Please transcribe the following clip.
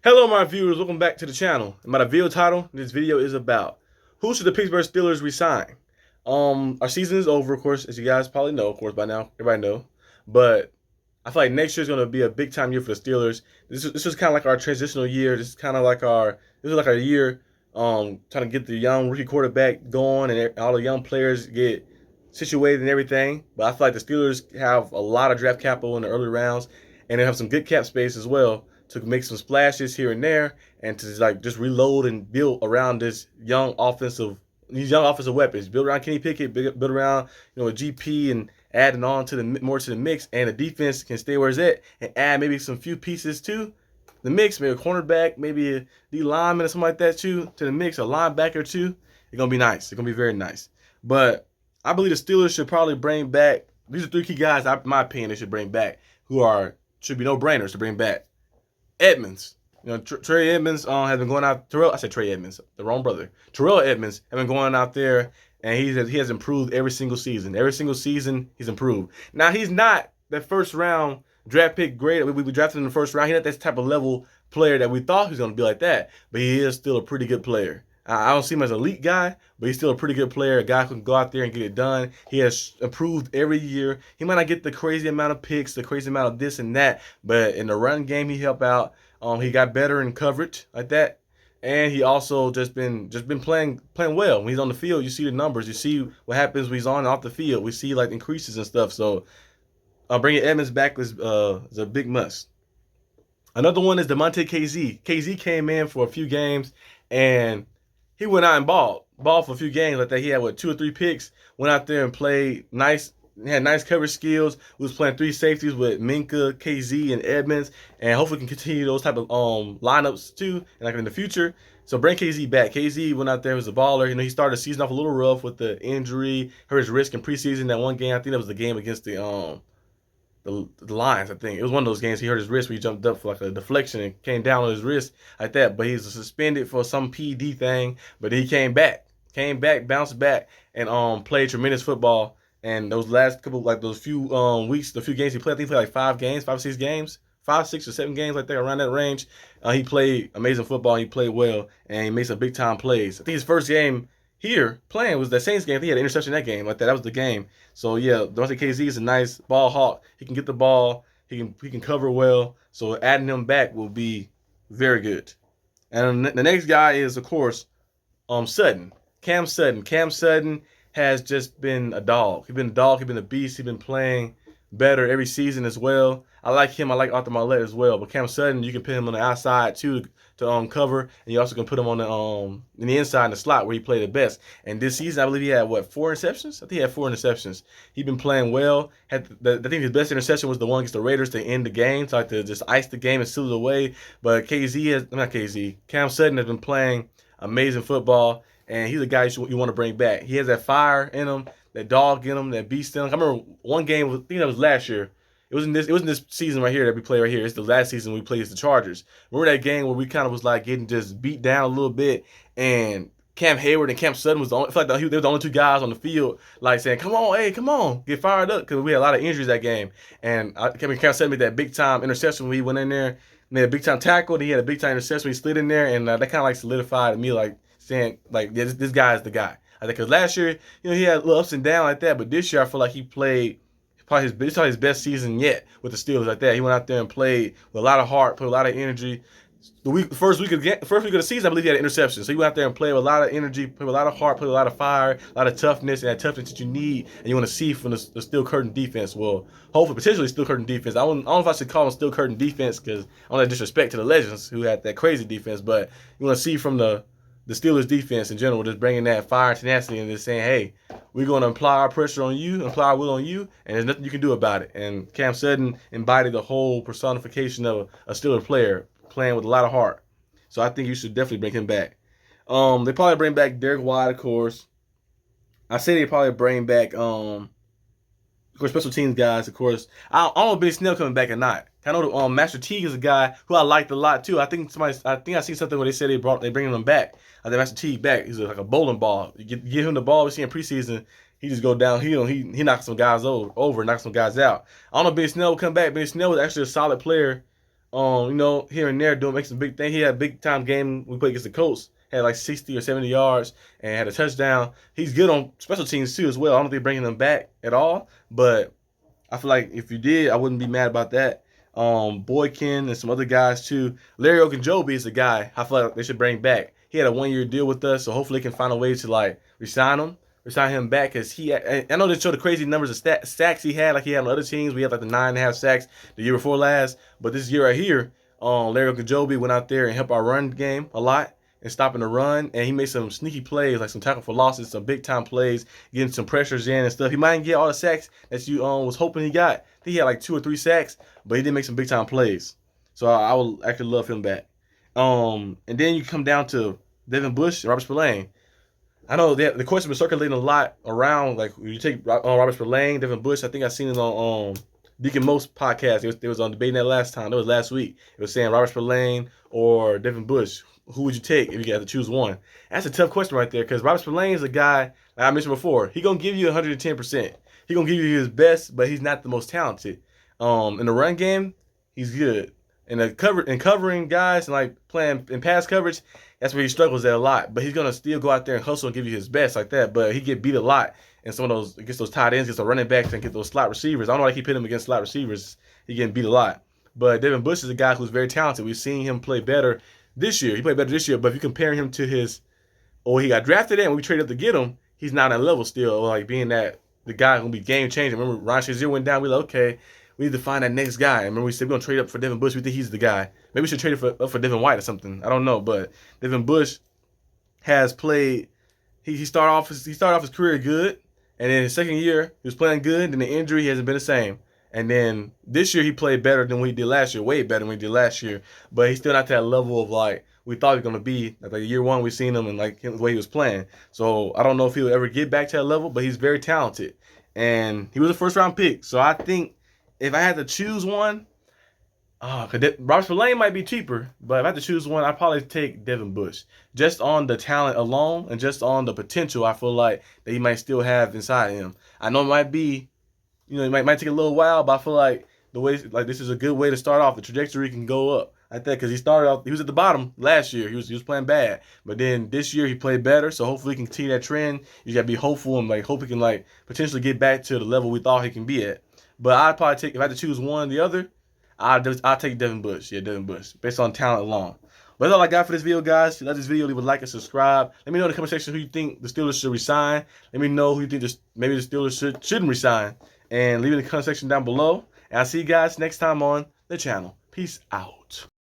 Hello, my viewers. Welcome back to the channel. And my video title, this video is about who should the Pittsburgh Steelers resign? Our season is over, of course, as you guys probably know, of course, by now, everybody know. But I feel like next year is going to be a big time year for the Steelers. This is kind of like our transitional year. This is like our year, trying to get the young rookie quarterback going and all the young players get situated and everything. But I feel like the Steelers have a lot of draft capital in the early rounds, and they have some good cap space as well to make some splashes here and there, and to just reload and build around these young offensive weapons. Build around Kenny Pickett, build around a GP, and adding on to the more to the mix, and the defense can stay where it's at, and add maybe some few pieces to the mix, maybe a cornerback, maybe a D lineman or something like that too to the mix, a linebacker or two. It's gonna be nice. It's gonna be very nice. But I believe the Steelers should probably bring back. These are three key guys, in my opinion, they should bring back, should be no brainers to bring back. Edmonds. Trey Edmonds has been going out. I said Trey Edmonds, the wrong brother. Terrell Edmonds has been going out there, and he has improved every single season. Every single season, he's improved. Now, he's not that first round draft pick grade. We drafted him in the first round. He's not that type of level player that we thought he was going to be like that, but he is still a pretty good player. I don't see him as an elite guy, but he's still a pretty good player, a guy who can go out there and get it done. He has improved every year. He might not get the crazy amount of picks, the crazy amount of this and that, but in the run game, he helped out. He got better in coverage like that, and he also just been playing well. When he's on the field, you see the numbers. You see what happens when he's on and off the field. We see like increases and stuff. So bringing Edmonds back is a big must. Another one is DeMonte KZ. KZ came in for a few games, and he went out and balled for a few games like that. He had 2 or 3 picks. Went out there and played nice. He had nice coverage skills. We was playing 3 safeties with Minka, KZ, and Edmonds, and hopefully can continue those type of lineups too, and like in the future. So bring KZ back. KZ went out there, was a baller. He started the season off a little rough with the injury, hurt his wrist in preseason. That one game, I think that was the game against the Lions. I think it was one of those games he hurt his wrist where he jumped up for like a deflection and came down on his wrist like that. But he's suspended for some PD thing. But he came back, bounced back, and played tremendous football. And those last couple, like those few weeks, the few games he played, I think he played like 5 games, 5 or 6 games, 5, 6 or 7 games, like that, around that range. He played amazing football. He played well, and he made some big time plays. I think his first game here playing was that Saints game. I think he had an interception in that game, like that. That was the game. So yeah, Dante KZ is a nice ball hawk. He can get the ball. He can cover well. So adding him back will be very good. And the next guy is, of course, Sutton. Cam Sutton. Cam Sutton has just been a dog. He's been a dog. He's been a beast. He's been playing better every season as well. I like him. I like Arthur Marlette as well. But Cam Sutton, you can put him on the outside too to cover, and you also can put him on the in the inside in the slot where he played the best. And this season, I believe he had 4 interceptions. I think he had 4 interceptions. He's been playing well. I think his best interception was the one against the Raiders to end the game, so to just ice the game and seal it away. But Cam Sutton has been playing amazing football. And he's a guy you want to bring back. He has that fire in him, that dog in him, that beast in him. I remember one game, I think that was last year. It wasn't this season right here that we play right here. It's the last season we played as the Chargers. Remember that game where we kind of was like getting just beat down a little bit, and Cam Hayward and Cam Sutton was the only, I feel like they were the only 2 guys on the field, like saying, "Come on, hey, come on, get fired up," because we had a lot of injuries that game. And Cam Sutton made that big time interception when he went in there, made a big time tackle. Then he had a big time interception when he slid in there, and that kind of like solidified me like saying like, yeah, this guy is the guy. I think because last year, he had little ups and downs like that, but this year I feel like he played probably his best season yet with the Steelers like that. He went out there and played with a lot of heart, put a lot of energy. The first week of the season, I believe he had an interception. So he went out there and played with a lot of energy, put a lot of heart, put a lot of fire, a lot of toughness, and that toughness that you need and you want to see from the Steel Curtain defense. Well, hopefully, potentially Steel Curtain defense. I don't know if I should call them Steel Curtain defense because I don't have disrespect to the Legends who had that crazy defense, but you want to see from the Steelers defense in general, just bringing that fire and tenacity and just saying, hey, we're going to apply our pressure on you, apply our will on you, and there's nothing you can do about it. And Cam Sutton embodied the whole personification of a Steelers player playing with a lot of heart. So I think you should definitely bring him back. They probably bring back Derek White, of course. I say they probably bring back, of course, special teams guys, of course. I don't know if Benny Snell coming back or not. I know Master Teague is a guy who I liked a lot too. I think I seen something where they said they bringing him back. I think Master Teague back. He's like a bowling ball. You give him the ball. We see in preseason, he just go downhill. He knocks some guys over, knocks some guys out. I don't know if Benny Snell will come back. Benny Snell was actually a solid player here and there doing make some big things. He had a big time game we played against the Colts. Had like 60 or 70 yards and had a touchdown. He's good on special teams too as well. I don't think they're bringing him back at all, but I feel like if you did, I wouldn't be mad about that. Boykin and some other guys too. Larry Ogunjobi is a guy I feel like they should bring back. He had a 1 year deal with us, so hopefully they can find a way to like resign him back because I know they showed the crazy numbers of sacks he had, like he had on other teams. We had like the 9.5 sacks the year before last, but this year right here, Larry Ogunjobi went out there and helped our run game a lot and stopping the run, and he made some sneaky plays, like some tackle for losses, some big time plays, getting some pressures in and stuff. He might get all the sacks that you was hoping he got. I think he had like 2 or 3 sacks, but he did make some big time plays. So I would actually love him back. And then you come down to Devin Bush and Robert Spillane. I know the question been circulating a lot around, like you take Robert Spillane, Devin Bush. I think I seen it on Deacon Most podcast. They was on debating that last time. That was last week. It was saying Robert Spillane or Devin Bush. Who would you take if you had to choose one? That's a tough question right there because Robert Spillane is a guy, like I mentioned before, he going to give you 110%. He going to give you his best, but he's not the most talented. In the run game, he's good. In the covering guys and like playing in pass coverage, that's where he struggles at a lot. But he's going to still go out there and hustle and give you his best like that. But he get beat a lot. And some of those, against those tight ends, against the running backs, and get those slot receivers. I don't know why he put him against slot receivers. He getting beat a lot. But Devin Bush is a guy who's very talented. We've seen him play better this year. He played better this year, but if you compare him to he got drafted in, when we traded up to get him, he's not on that level still, like being that the guy who's going to be game changing. Remember, Ron Shazier went down, we were like, okay, we need to find that next guy. Remember, we said we're going to trade up for Devin Bush. We think he's the guy. Maybe we should trade up for Devin White or something. I don't know, but Devin Bush has played, he started off his career good, and then his second year, he was playing good, then the injury hasn't been the same. And then this year he played better than we did last year, way better than we did last year. But he's still not to that level of like we thought he was gonna be. Like year one, we seen him and like the way he was playing. So I don't know if he'll ever get back to that level, but he's very talented. And he was a first round pick. So I think if I had to choose one, Robert Spillane might be cheaper, but if I had to choose one, I'd probably take Devin Bush. Just on the talent alone and just on the potential I feel like that he might still have inside him. I know it might be it might take a little while, but I feel like this is a good way to start off. The trajectory can go up like that because he was at the bottom last year. He was playing bad, but then this year he played better. So hopefully he can continue that trend. You gotta be hopeful and like hope he can like potentially get back to the level we thought he can be at. But I'd probably take if I had to choose one or the other, I'd take Devin Bush. Yeah, Devin Bush based on talent alone. But that's all I got for this video, guys. If you like this video, leave a like and subscribe. Let me know in the comment section who you think the Steelers should resign. Let me know who you think maybe the Steelers shouldn't resign. And leave it in the comment section down below. And I'll see you guys next time on the channel. Peace out.